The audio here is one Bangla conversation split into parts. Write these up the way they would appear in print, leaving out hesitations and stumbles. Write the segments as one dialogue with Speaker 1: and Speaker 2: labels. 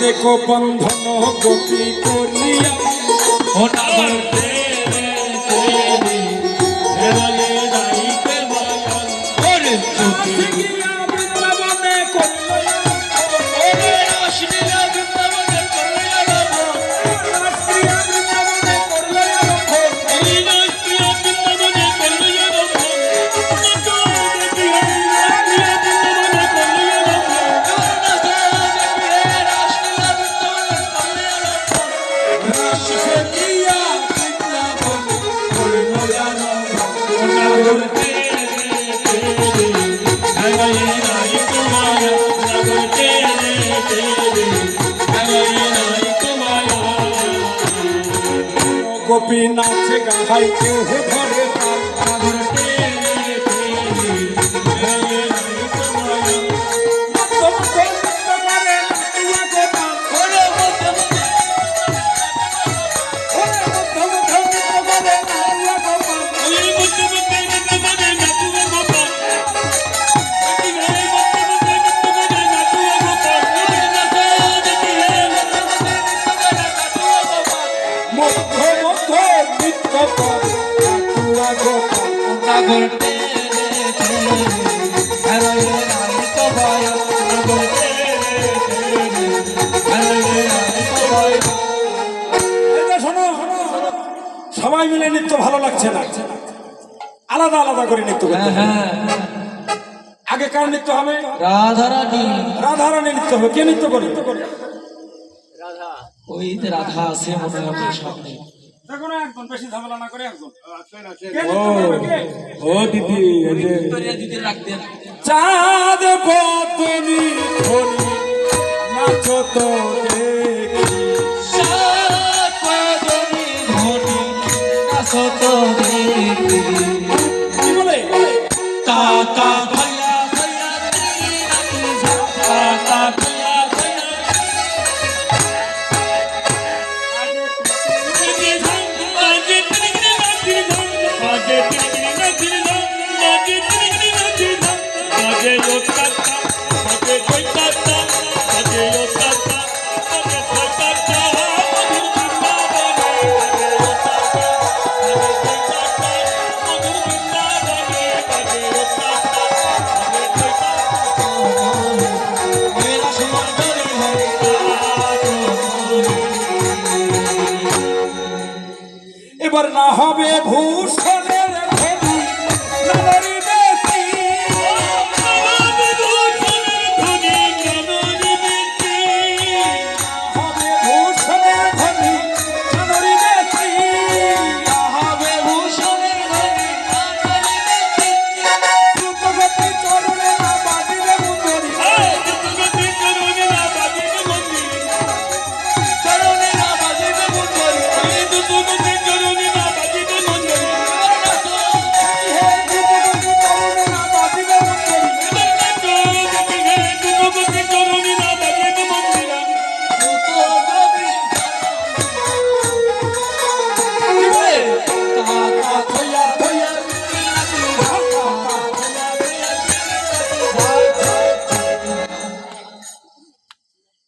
Speaker 1: দেখো বন্ধন গোপী করিয়া গোপী নাচে গাহাই কেউ ধরে সবাই মিলে নৃত্য ভালো লাগছে না, আলাদা আলাদা করে নৃত্য করতে হবে। আগে কার নৃত্য হবে?
Speaker 2: রাধারানী।
Speaker 1: রাধারানী নৃত্য হবে। কে নৃত্য করে?
Speaker 2: রাধা। ওই রাধা আছে মনে হবে সামনে।
Speaker 1: দেখো না, একজন বেশি ঝামেলা না করে একজন।
Speaker 3: ও দিদি,
Speaker 2: দিদি রাখতে
Speaker 1: চাঁদ পতনি ধনি নাচো তো দেখি,
Speaker 2: চাঁদ পতনি ধনি নাচো তো দেখি।
Speaker 1: কি বলে?
Speaker 2: তা তা ভাইয়া ভাইয়া তা তা ভাইয়া ভাইয়া
Speaker 1: এবার না হবে ভূষণের ধনি নারী বেশি, হবে ভূষণের ধনি নারী বেশি, হবে ভূষণের ধনি নারী বেশি,
Speaker 2: হবে ভূষণের ধনি নারী বেশি।
Speaker 1: দ্রুতগতি চরণে না বাজিবে মুন্দরি,
Speaker 2: দ্রুতগতি চরণে না বাজিবে মুন্দরি, চরণে না বাজিবে মুন্দরি, দ্রুতগতি চরণে না বাজিবে মুন্দরি।
Speaker 1: হে দ্রুতগতি চরণে না বাজিবে মুন্দরি,
Speaker 2: দ্রুতগতি চরণে না বাজিবে মুন্দরি।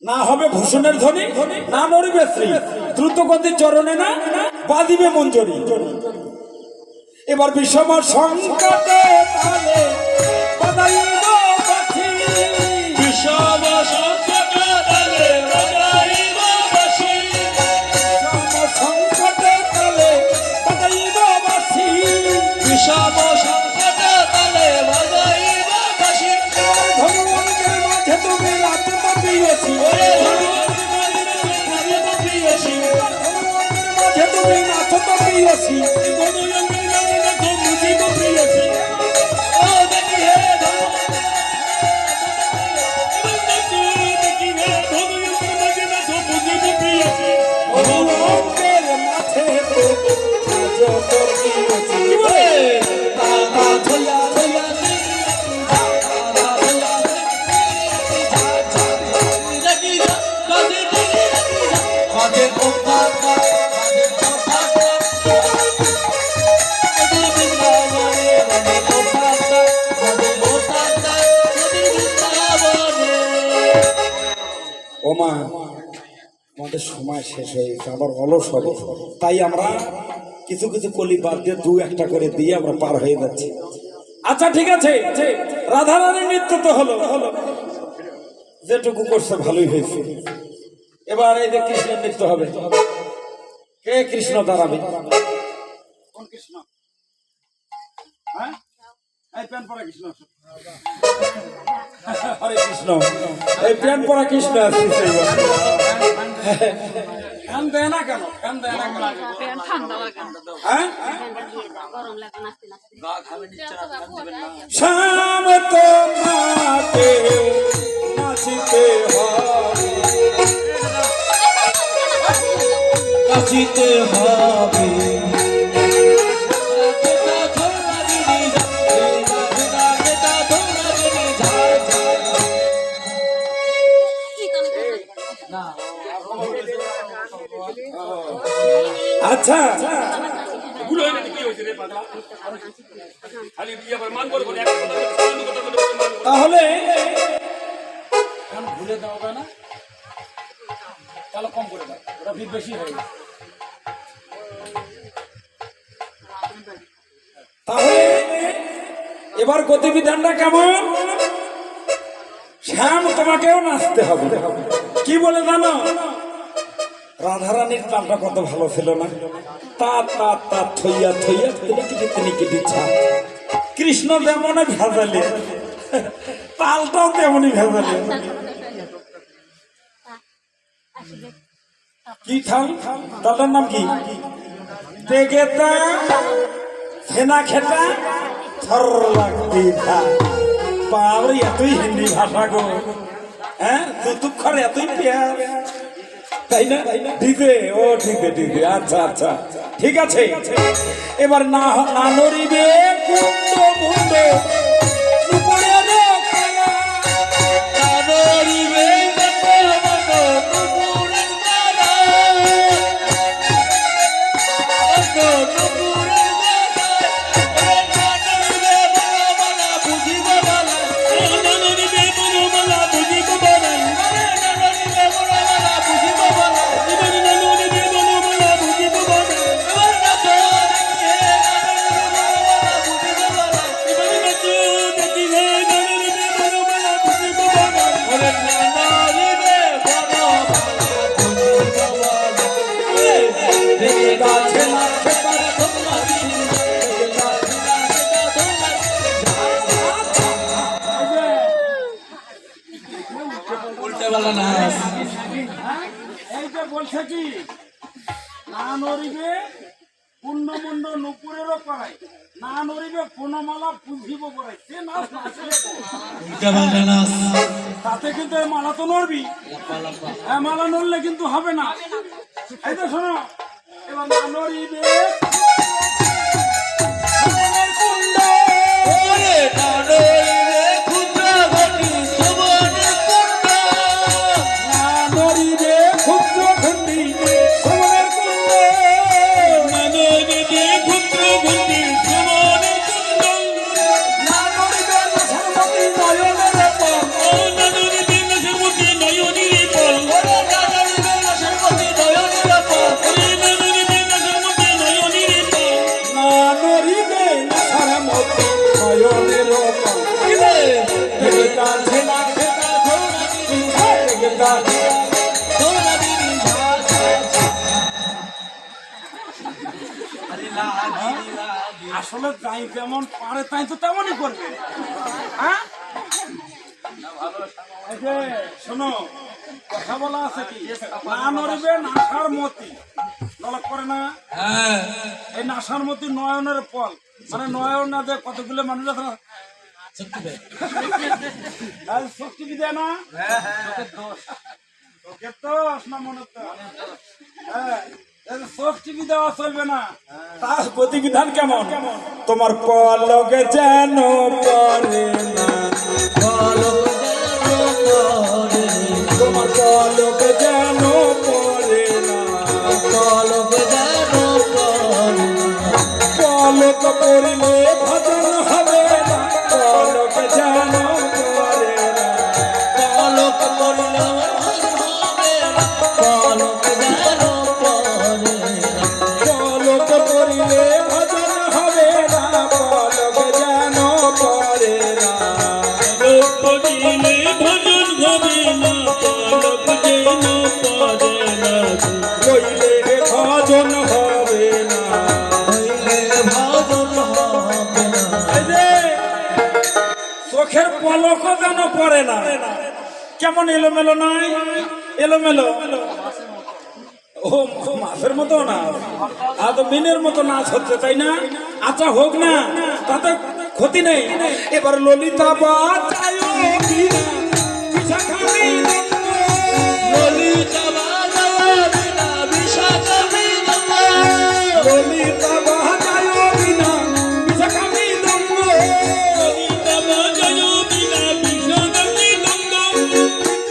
Speaker 1: না হবে ভূষণের ধ্বনি না নড়িবে শ্রী, দ্রুতগতির চরণে না বাঁধিবে মঞ্জরি। এবার বিষম সংকটে তালে বাজাইব বাঁশি,
Speaker 2: বিষম সংকটে তালে বাজাইব বাঁশি,
Speaker 1: বিষম সংকটে তালে বাজাইব বাঁশি,
Speaker 2: বিষম সংকটে তালে বাজাইব বাঁশি।
Speaker 1: ধনুরঙ্গের মাঝে তুমি নাচো তো প্রিয়সী,
Speaker 2: ধনুরঙ্গের
Speaker 1: মাঝে তুমি নাচো তো প্রিয়সী,
Speaker 2: দেখি হে ধনুরঙ্গের মাঝে নাচো বুঝিব প্রিয়।
Speaker 1: মা আমাদের সময় শেষ হয়ে গেছে, আবার অলস হবে, তাই আমরা কিছু কিছু কলি বাদ দিয়ে দু একটা করে দিয়ে আমরা পার হয়ে যাচ্ছি। আচ্ছা ঠিক আছে, রাধারানীর নৃত্য তো হলো, যেটুকু করছে ভালোই হয়েছে। এবার এই যে কৃষ্ণের নৃত্য হবে, কে কৃষ্ণ দাঁড়াবে? কোন কৃষ্ণ? হ্যাঁ, এই প্যান্ট পরা কৃষ্ণ। হরে কৃষ্ণ, এই প্যান্ট পরা কৃষ্ণ আসছে। ফ্যান দেয় না কেন? ফ্যান দেয় না কেন? হ্যাঁ, শ্যাম তোমাকে নাচিতে হবে, নাচিতে হবে। আচ্ছা তাহলে ভুলে দাও না, তাহলে কম করে দাও, ওটা বেশি হয়ে গেছে। তাহলে এবার গতিবিধানটা কেমন? শ্যাম তোমাকেও নাচতে হবে। কি বলে জানো? রাধারানীর তালটা কত ভালো ছিল না? তা তা তা থইয়া থইয়া তিনি দিচ্ছা। কৃষ্ণ তেমনই ভেজালে, তালটাও তেমনই ভেজালে। কি থাল? তালটার নাম কি? তেগেতা ফেনা খেটা থর লাগতি থা। বাবরে এতই হিন্দি ভাষা গো, হ্যাঁ তুতুক করে এতই পেঁয়াজ, তাই না? ডিজে, ও ডিজে ডিজে, আচ্ছা আচ্ছা ঠিক আছে। এবার না না নড়িবে কুন্ড মুন্ড নুপুরের খেলা, না নড়িবে বলছে কি না নড়িবে পূর্ণমুণ্ড নুপুরেরও করাই, না নড়িবে পূর্ণমালা পুঁজিব করাই। সে নাচ তাতে কিন্তু মালা তো নড়বি, হ্যাঁ মালা নড়লে কিন্তু হবে না। এই তো শোনো, এবার না নড়িবে আসলে যাই যেমন পারে তাই তো তেমনই করবে। হ্যাঁ শোনো, কথা বলা আছে কি না নড়িবে নাসার মতি নলক করে না। এই নাসার মতি নয়নের ফল, মানে নয়ন না দেয় কতগুলো মানুষ আছে না শক্তি দেয় না, চোখের দোষ না মনের দোষ। হ্যাঁ ষষ্ঠী দেওয়া চলবে না। তার প্রতিবিধান কেমন? তোমার পলকে যেন পরে না, তোমার পলকে যেন পরে না, পলক পড়লে ভজন হবে না, পলকে যেন পরে না, পলক পড়লে পলকও যেন পড়ে না। কেমন এলোমেলো নয়, এলোমেলো। ও মাছের মতো না, আর তো মিনের মতো নাচ হচ্ছে, তাই না? আচ্ছা হোক না, তাতে ক্ষতি নেই। এবার ললিতা বাজায় বীণা, বিশাখানি দণ্ড।
Speaker 2: ললিতা বাজায় বীণা, বিশাখানি দণ্ড।
Speaker 1: ললিতা বাজায় বীণা, বিশাখানি দণ্ড।
Speaker 2: ললিতা বাজায় বীণা, বিশাখানি দণ্ড।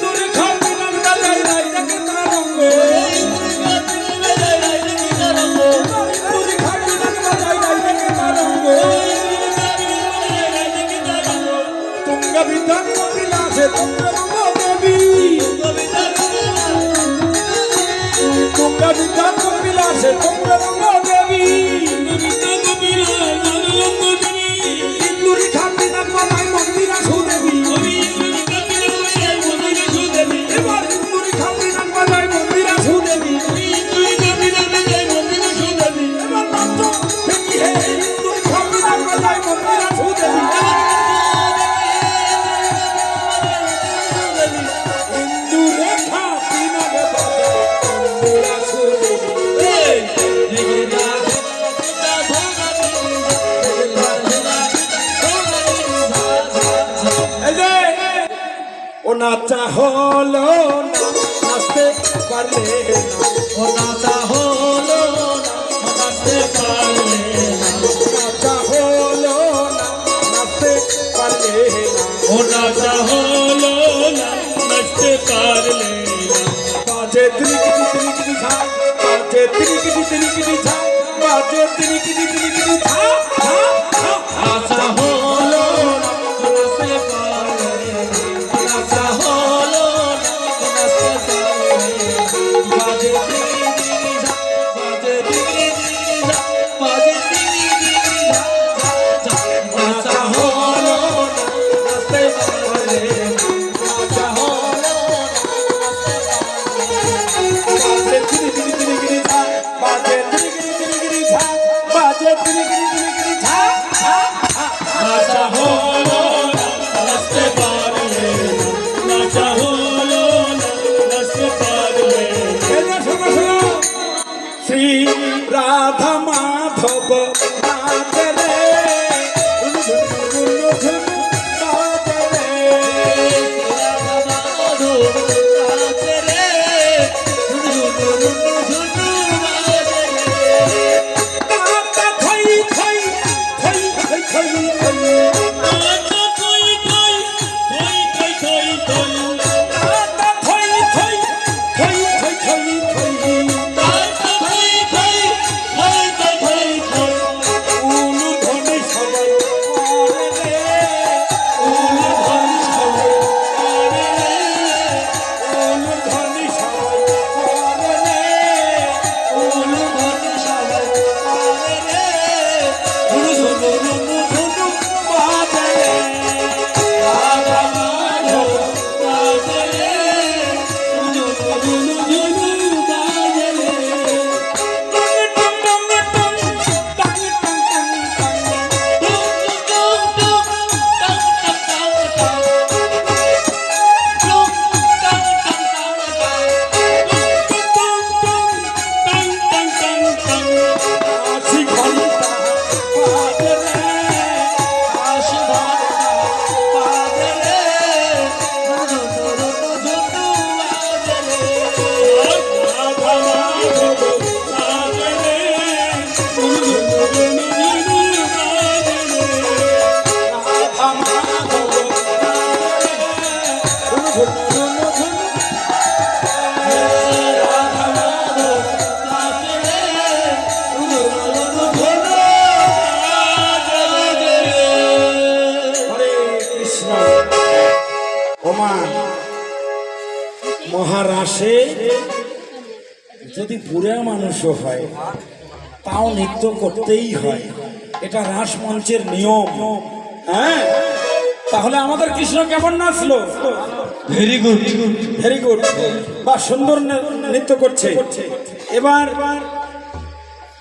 Speaker 1: তোরে খাবি না বাজায় নাই দেখে তারঙ্গ। তোরে খাবি না বাজায় নাই দেখে তারঙ্গ। তুঙ্গা বিধান কপিলাসে তুঙ্গরঙ্গ দেবী। তুঙ্গা বিধান কপিলাসে তুঙ্গরঙ্গ দেবী। ইন্দুরি খাবি না বাজায় মন্দিরা সুদেবী। এবার ইন্দুরি খাবি না বাজায় মন্দিরা সুদেবী। এবার নাচ দেখি হে ইন্দুরি খাবি না বাজায় মন্দিরা সুদেবী। ইন্দুরে খাবি না বাজায় মন্দিরা সুদেবী। এই যে ও নাচা হলো না, নাচতে পারলে না।
Speaker 2: ও নাচা হলো না, নাচতে পারলে না।
Speaker 1: নাচা হলো না, নাচতে পারলে না।
Speaker 2: ও নাচা হলো না, নাচতে পারলে না।
Speaker 1: বাজে তিরিকিটি তিরিকিটি ঝা, বাজে তিরিকিটি তিরিকিটি ঝা, বাজে তিরিকিটি তিরিকিটি ঝা, ঝা, ঝা।
Speaker 2: নাচা হলো না, নাচতে পারলে না। নাচা হলো না, নাচতে পারলে না। বাজে তিরি তিরি ঝা, বাজে তিরি তিরি ঝা, বাজে তিরি তিরি ঝা, ঝা, ঝা। নাচা হলো না, নাচতে পারলে না। নাচা হলো না, নাচতে পারলে না।
Speaker 1: বাজে তিরিকিটি তিরিকিটি ঝা, বাজে তিরিকিটি তিরিকিটি ঝা, বাজে তিরিকিটি তিরিকিটি ঝা, ঝা, ঝা।
Speaker 2: নাচা হলো না, নাচতে পারলে না। নাচা হলো না, নাচতে পারলে না।
Speaker 1: এই যে শোনো, শোনো। শ্রী রাধা মাধব নাচে রে, ঝুনু ঝুনু ঝুনু নাচে রে। নাচে থই থই, থই থই থই থই। নাচে থই থই, থই থই থই থই। উলু ধনে সবাই করে রে, উলু ধনে সবাই করে রে, উলু ধনে সবাই করে রে, উলু ধনে সবাই করে রে। ঝুনু ঝুনু ঝুনু ঝুনু বাজে রে। রাধা মাধব নাচে রে, ঝুনু ঝুনু ঝুনু বাজে রে। টং টং টং টং টং টং। আশি ঘন্টা বাজে রে, আশি ঘন্টা বাজে রে। রাধা মাধব নাচে রে, ঝুনু ঝুনু ঝুনু বাজে রে। রাধা মাধব নাচে রে, ঝুনু ঝুনু ঝুনু। রাধা মাধব নাচে রে, ঝুনু ঝুনু ঝুনু বাজে রে। হরে কৃষ্ণ। ওমা মহারাশে যদি বুড়া মানুষও হয় তাও নৃত্য করতেই হয়, এটা রাস মঞ্চের নিয়ম। হ্যাঁ, তাহলে আমাদের কৃষ্ণ কেমন নাচলো?
Speaker 2: Very good.
Speaker 1: ভেরি গুড, বা সুন্দর নৃত্য করছে। এবার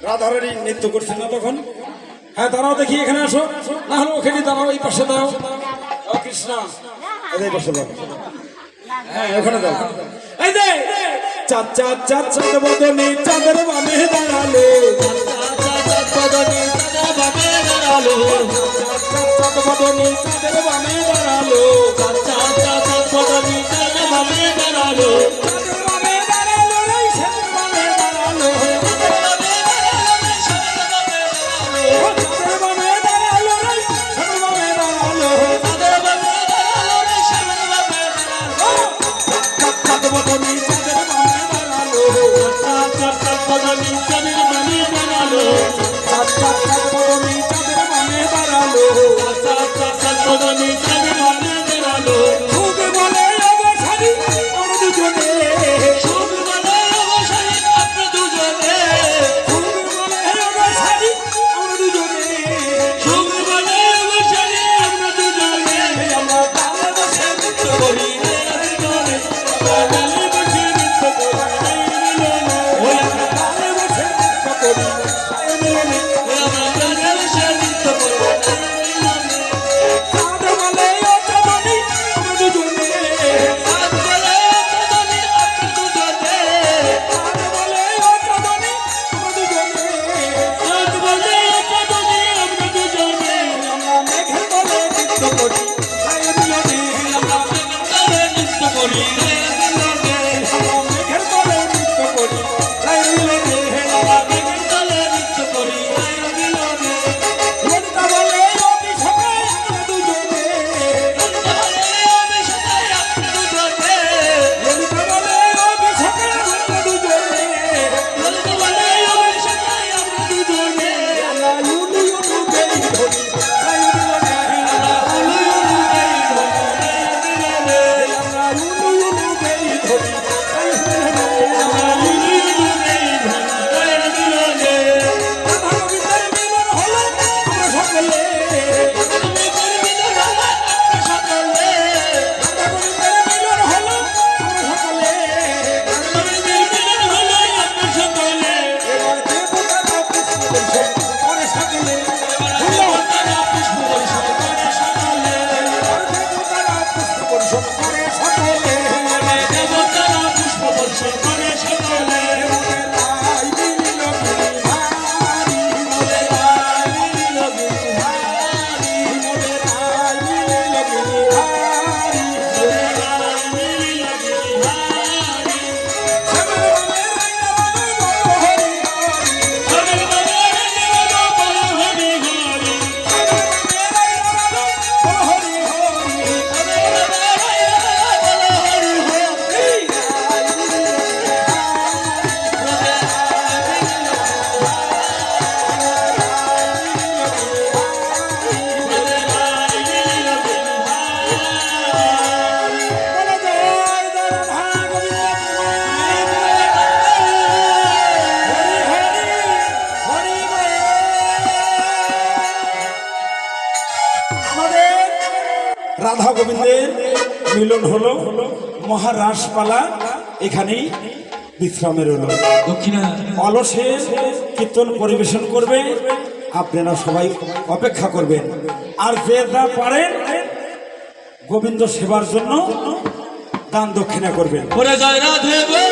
Speaker 1: রাধারানী নৃত্য করছে না তখন। হ্যাঁ, দাঁড়াও দেখি, এখানে আসো, না হলে ওখানে দাঁড়াও, এই পাশে দাঁড়াও। ও কৃষ্ণ। কৃষ্ণ এই বসে বল হ্যাঁ ওখানে দাও এই দে চাঁদ চাঁদ চাঁদ চাঁদ বদনে চাঁদের বামে দাঁড়ালো চাঁদ বদনে চাঁদের বামে দাঁড়ালো চাঁদ বদনে চাঁদের বামে দাঁড়ালো চাঁদ চাঁদ বদনে চাঁদের বামে দাঁড়ালো চাঁদের বামে দাঁড়ালো রে চাঁদের বামে দাঁড়ালো চাঁদের বামে দাঁড়ালো রে চাঁদের বামে দাঁড়ালো চাঁদের বামে দাঁড়ালো রে চাঁদের বামে দাঁড়ালো চাঁদ বদনে চাঁদের বামে দাঁড়ালো চাঁদ বদনে চাঁদের বামে দাঁড়ালো চাঁদ বদনে চাঁদের বামে দাঁড়ালো চাঁদ বদনে চাঁদের বামে দাঁড়ালো সুখ বলে অবসারী আমরা দুজনে সুখ বলে অবসারী আমরা দুজনে সুখ বলে অবসারী আমরা দুজনে সুখ বলে অবসারী আমরা দুজনে আমরা তালে বসে নৃত্য করি তালে বসে নৃত্য করি ওই আমরা তালে বসে নৃত্য করি মিলনে ওই আমরা তালে বসে নৃত্য করি চাঁদ বলে ও চাঁদনি আমরা দুজনে চাঁদ বলে ও চাঁদনি আমরা দুজনে চাঁদ বলে ও চাঁদনি আমরা দুজনে চাঁদ বলে ও চাঁদনি আমরা দুজনে আমরা মেঘের তলে নৃত্য করি মিলনে আমরা মেঘের তলে নৃত্য করি মিলনে আমরা মেঘের তলে নৃত্য করি মিলনে আমরা মেঘের তলে নৃত্য করি মিলনে ললিতা বলে ও বিশাখা আমরা দুজনে ললিতা বলে ও বিশাখা আমরা দুজনে ললিতা বলে ও বিশাখা আমরা দুজনে ললিতা বলে ও বিশাখা আমরা দুজনে আমরা লুলু লুলু গেই ধরি মিলনে আমরা লুলু লুলু গেই ধরি মিলনে আমরা লুলু লুলু গেই ধরি মিলনে আমরা লুলু লুলু গেই ধরি মিলনে রাধা গোবিন্দের মিলন হলো আমরা সকলে গোবিন্দের মিলন হলো আমরা সকলে রাধা গোবিন্দের মিলন হলো আমরা সকলে গোবিন্দের মিলন হলো আমরা সকলে এবার দেবতারা পুষ্প বর্ষণ করে সকলে দেবতারা পুষ্প বর্ষণ করে সকলে এবার দেবতারা পুষ্প বর্ষণ করে সকলে দেবতারা পুষ্প বর্ষণ করে সকলে তাই মিলিল গিরিধারী মোদের তাই মিলিল গিরিধারী মোদের তাই মিলিল গিরিধারী মোদের তাই মিলিল গিরিধারী সবের বামে রাইনা বাবা বলো হরি হরি সবের বামে রাইনা বাবা বলো হরি হরি সবের বামে রাইনা বাবা বলো হরি হরি সবের বামে রাইনা বাবা বলো হরি হরি তাই মিলিল রাধা গোবিন্দের মিলন হলো মহারাসপালা এখানেই বিশ্রামের হলো
Speaker 2: দক্ষিণা
Speaker 1: অলসের কীর্তন পরিবেশন করবে আপনারা সবাই অপেক্ষা করবেন আর যে যা পারেন গোবিন্দ সেবার জন্য দান দক্ষিণা করবেন
Speaker 2: ওরে জয় রাধে গো